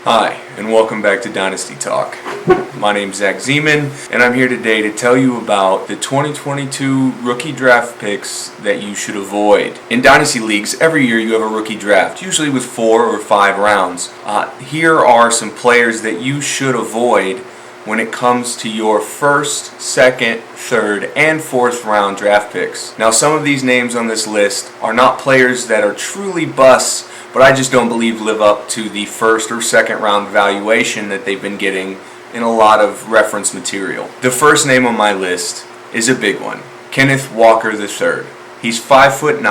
Hi, and welcome back to Dynasty Talk. My name's Zach Zeman, and I'm here today to tell you about the 2022 rookie draft picks that you should avoid. In Dynasty Leagues, every year you have a rookie draft, usually with 4 or 5 rounds. Here are some players that you should avoid when it comes to your first, second, third, and fourth round draft picks. Now, some of these names on this list are not players that are truly busts, but I just don't believe live up to the first or second round valuation that they've been getting in a lot of reference material. The first name on my list is a big one, Kenneth Walker III. He's 5'9",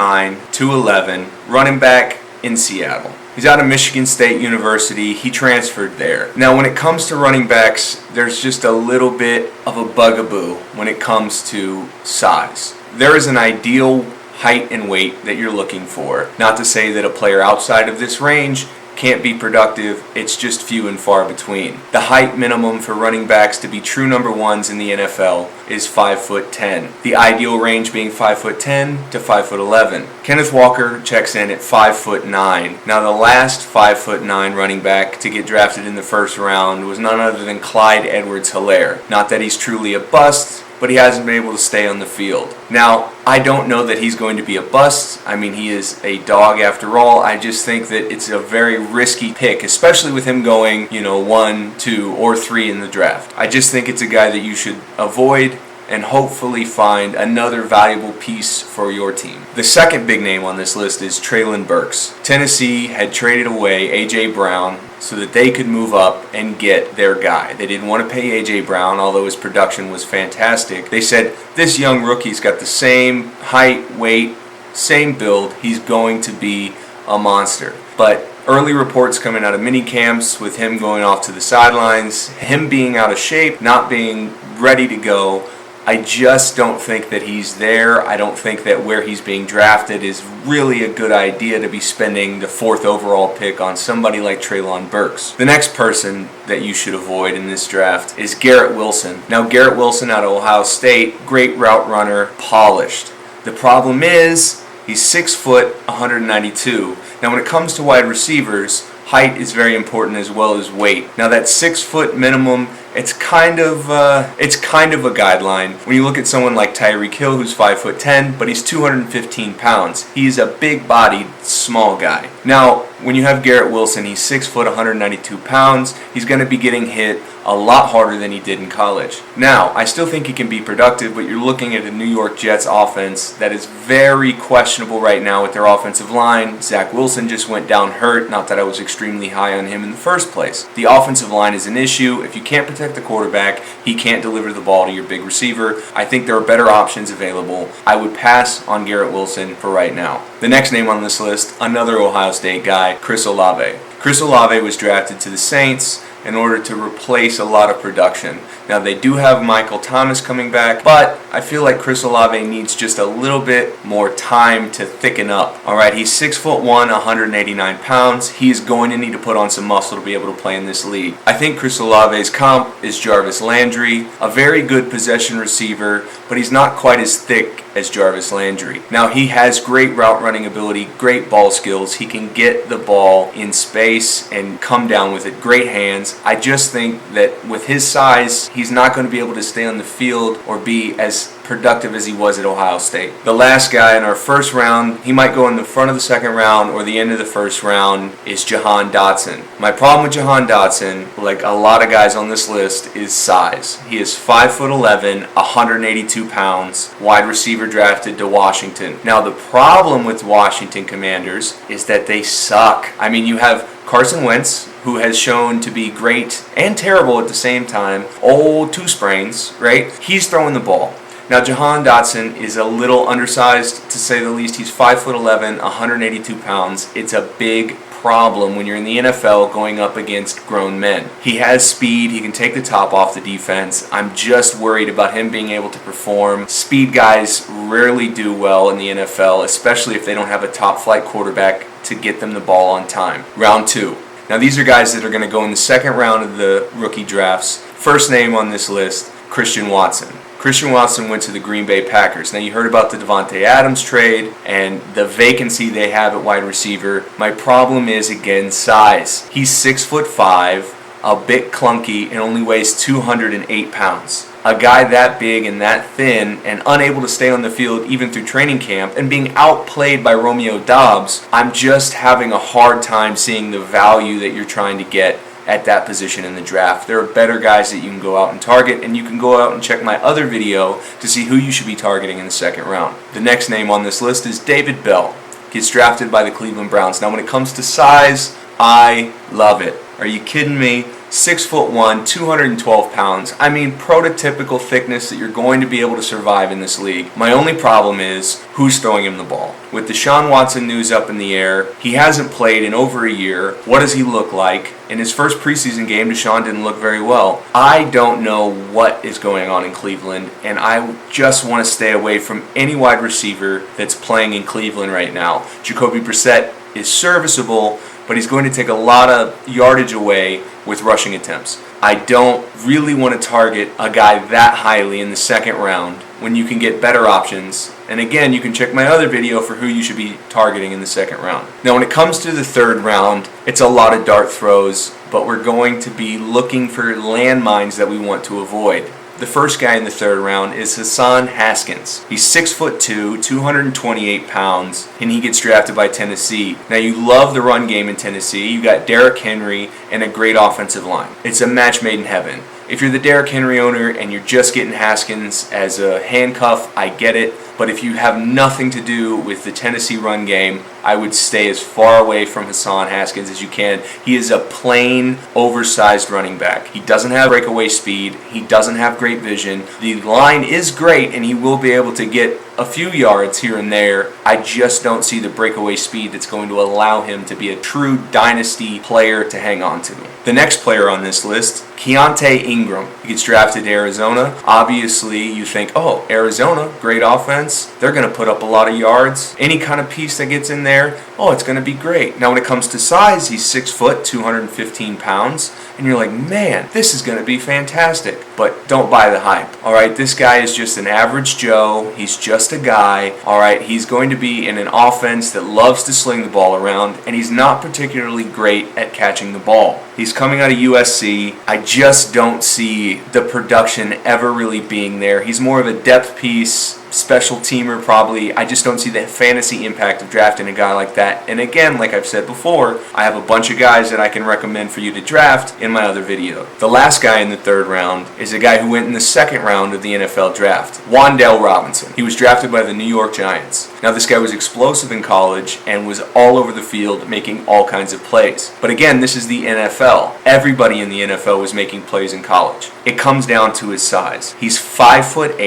211, running back in Seattle. He's out of Michigan State University. He transferred there. Now, when it comes to running backs, there's just a little bit of a bugaboo when it comes to size. There is an ideal height and weight that you're looking for. Not to say that a player outside of this range can't be productive, it's just few and far between. The height minimum for running backs to be true number ones in the NFL is 5'10". The ideal range being 5'10" to 5'11". Kenneth Walker checks in at 5'9". Now, the last 5'9" running back to get drafted in the first round was none other than Clyde Edwards-Helaire. Not that he's truly a bust, but he hasn't been able to stay on the field. Now, I don't know that he's going to be a bust. I mean, he is a dog after all. I just think that it's a very risky pick, especially with him going, 1, 2, or 3 in the draft. I just think it's a guy that you should avoid and hopefully find another valuable piece for your team. The second big name on this list is Treylon Burks. Tennessee had traded away A.J. Brown so that they could move up and get their guy. They didn't want to pay A.J. Brown, although his production was fantastic. They said, this young rookie's got the same height, weight, same build. He's going to be a monster. But early reports coming out of mini camps with him going off to the sidelines, him being out of shape, not being ready to go, I just don't think that he's there. I don't think that where he's being drafted is really a good idea to be spending the 4th overall pick on somebody like Treylon Burks. The next person that you should avoid in this draft is Garrett Wilson. Now, Garrett Wilson out of Ohio State, great route runner, polished. The problem is he's 6 foot, 192. Now, when it comes to wide receivers, height is very important as well as weight. Now, that 6 foot minimum, it's kind of a guideline. When you look at someone like Tyreek Hill, who's 5'10", but he's 215 pounds. He's a big-bodied, small guy. Now, when you have Garrett Wilson, he's 6 foot, 192 pounds. He's going to be getting hit a lot harder than he did in college. Now, I still think he can be productive, but you're looking at a New York Jets offense that is very questionable right now with their offensive line. Zach Wilson just went down hurt. Not that I was extremely high on him in the first place. The offensive line is an issue. If you can't protect the quarterback, he can't deliver the ball to your big receiver. I think there are better options available. I would pass on Garrett Wilson for right now. The next name on this list, another Ohio State guy, Chris Olave. Chris Olave was drafted to the Saints in order to replace a lot of production. Now, they do have Michael Thomas coming back, but I feel like Chris Olave needs just a little bit more time to thicken up. All right, he's 6'1", 189 pounds. He's going to need to put on some muscle to be able to play in this league. I think Chris Olave's comp is Jarvis Landry, a very good possession receiver, but he's not quite as thick as Jarvis Landry. Now, he has great route running ability, great ball skills. He can get the ball in space and come down with it. Great hands. I just think that with his size, he's not going to be able to stay on the field or be as productive as he was at Ohio State. The last guy in our first round, he might go in the front of the second round or the end of the first round, is Jahan Dotson. My problem with Jahan Dotson, like a lot of guys on this list, is size. He is 5'11", 182 pounds, wide receiver drafted to Washington. Now, the problem with Washington Commanders is that they suck. I mean, you have Carson Wentz, who has shown to be great and terrible at the same time. Old 2 sprains, right? He's throwing the ball. Now, Jahan Dotson is a little undersized, to say the least. He's 5'11", 182 pounds. It's a big problem when you're in the NFL going up against grown men. He has speed. He can take the top off the defense. I'm just worried about him being able to perform. Speed guys rarely do well in the NFL, especially if they don't have a top-flight quarterback to get them the ball on time. Round 2. Now, these are guys that are going to go in the second round of the rookie drafts. First name on this list, Christian Watson. Christian Watson went to the Green Bay Packers. Now, you heard about the Devontae Adams trade and the vacancy they have at wide receiver. My problem is, again, size. He's 6'5", a bit clunky, and only weighs 208 pounds. A guy that big and that thin and unable to stay on the field even through training camp and being outplayed by Romeo Doubs, I'm just having a hard time seeing the value that you're trying to get at that position in the draft. There are better guys that you can go out and target, and you can go out and check my other video to see who you should be targeting in the second round. The next name on this list is David Bell. Gets drafted by the Cleveland Browns. Now, when it comes to size, I love it. Are you kidding me? 6'1", 212 pounds. I mean, prototypical thickness that you're going to be able to survive in this league. My only problem is who's throwing him the ball. With Deshaun Watson news up in the air, he hasn't played in over a year. What does he look like? In his first preseason game, Deshaun didn't look very well. I don't know what is going on in Cleveland, and I just want to stay away from any wide receiver that's playing in Cleveland right now. Jacoby Brissett is serviceable, but he's going to take a lot of yardage away with rushing attempts. I don't really want to target a guy that highly in the second round when you can get better options. And again, you can check my other video for who you should be targeting in the second round. Now, when it comes to the third round, it's a lot of dart throws, but we're going to be looking for landmines that we want to avoid. The first guy in the third round is Hassan Haskins. He's 6'2", 228 pounds, and he gets drafted by Tennessee. Now, you love the run game in Tennessee. You got Derrick Henry and a great offensive line. It's a match made in heaven. If you're the Derrick Henry owner and you're just getting Haskins as a handcuff, I get it. But if you have nothing to do with the Tennessee run game, I would stay as far away from Hassan Haskins as you can. He is a plain, oversized running back. He doesn't have breakaway speed. He doesn't have great vision. The line is great, and he will be able to get a few yards here and there. I just don't see the breakaway speed that's going to allow him to be a true dynasty player to hang on to. The next player on this list, Keaontay Ingram. He gets drafted to Arizona. Obviously, you think, oh, Arizona, great offense. They're going to put up a lot of yards. Any kind of piece that gets in there, oh, it's going to be great. Now, when it comes to size, he's 6 foot, 215 pounds. And you're like, man, this is going to be fantastic. But don't buy the hype. All right, this guy is just an average Joe. He's just a guy. All right, he's going to be in an offense that loves to sling the ball around, and he's not particularly great at catching the ball. He's coming out of USC. I just don't see the production ever really being there. He's more of a depth piece, special teamer probably. I just don't see the fantasy impact of drafting a guy like that. And again, like I've said before, I have a bunch of guys that I can recommend for you to draft in my other video. The last guy in the third round is a guy who went in the second round of the NFL draft, Wandel Robinson. He was drafted by the New York Giants. Now, this guy was explosive in college and was all over the field making all kinds of plays. But again, this is the NFL. Everybody in the NFL was making plays in college. It comes down to his size. He's 5'8",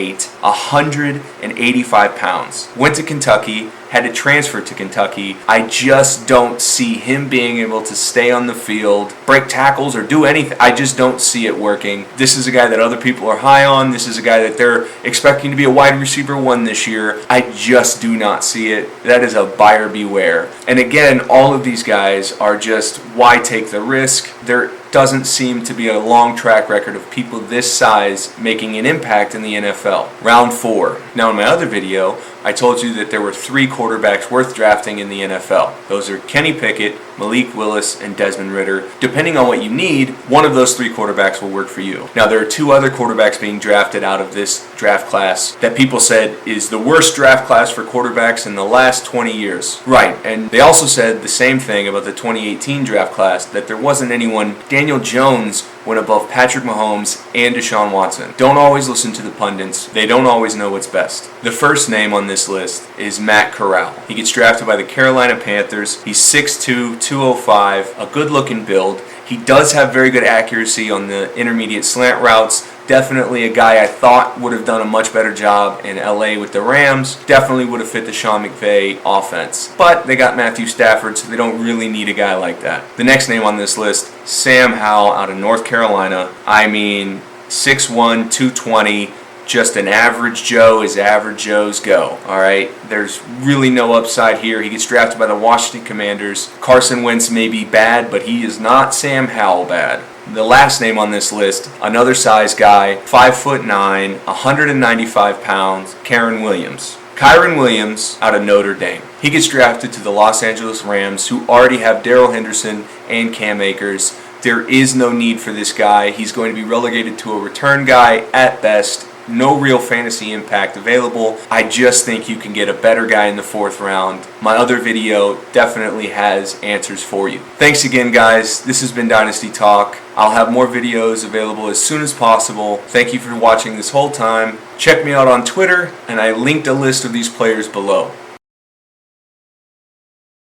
185 pounds. Went to Kentucky, had to transfer to Kentucky. I just don't see him being able to stay on the field, break tackles, or do anything. I just don't see it working. This is a guy that other people are high on. This is a guy that they're expecting to be a wide receiver one this year. I just do not see it. That is a buyer beware. And again, all of these guys are just, why take the risk? There doesn't seem to be a long track record of people this size making an impact in the NFL. Round 4. Now, in my other video, I told you that there were 3 quarterbacks worth drafting in the NFL. Those are Kenny Pickett, Malik Willis, and Desmond Ridder. Depending on what you need, one of those 3 quarterbacks will work for you. Now, there are 2 other quarterbacks being drafted out of this draft class that people said is the worst draft class for quarterbacks in the last 20 years. Right, and they also said the same thing about the 2018 draft class, that there wasn't anyone. Daniel Jones went above Patrick Mahomes and Deshaun Watson. Don't always listen to the pundits. They don't always know what's best. The first name on this list is Matt Corral. He gets drafted by the Carolina Panthers. He's 6'2", 205, a good-looking build. He does have very good accuracy on the intermediate slant routes. Definitely a guy I thought would have done a much better job in LA with the Rams. Definitely would have fit the Sean McVay offense. But they got Matthew Stafford, so they don't really need a guy like that. The next name on this list, Sam Howell out of North Carolina. I mean, 6'1", 220, just an average Joe as average Joes go. Alright, there's really no upside here. He gets drafted by the Washington Commanders. Carson Wentz may be bad, but he is not Sam Howell bad. The last name on this list, another size guy, 5'9", 195 pounds, Kyren Williams. Kyren Williams out of Notre Dame. He gets drafted to the Los Angeles Rams, who already have Darrell Henderson and Cam Akers. There is no need for this guy. He's going to be relegated to a return guy at best. No real fantasy impact available. I just think you can get a better guy in the 4th round. My other video definitely has answers for you. Thanks again, guys. This has been Dynasty Talk. I'll have more videos available as soon as possible. Thank you for watching this whole time. Check me out on Twitter, and I linked a list of these players below.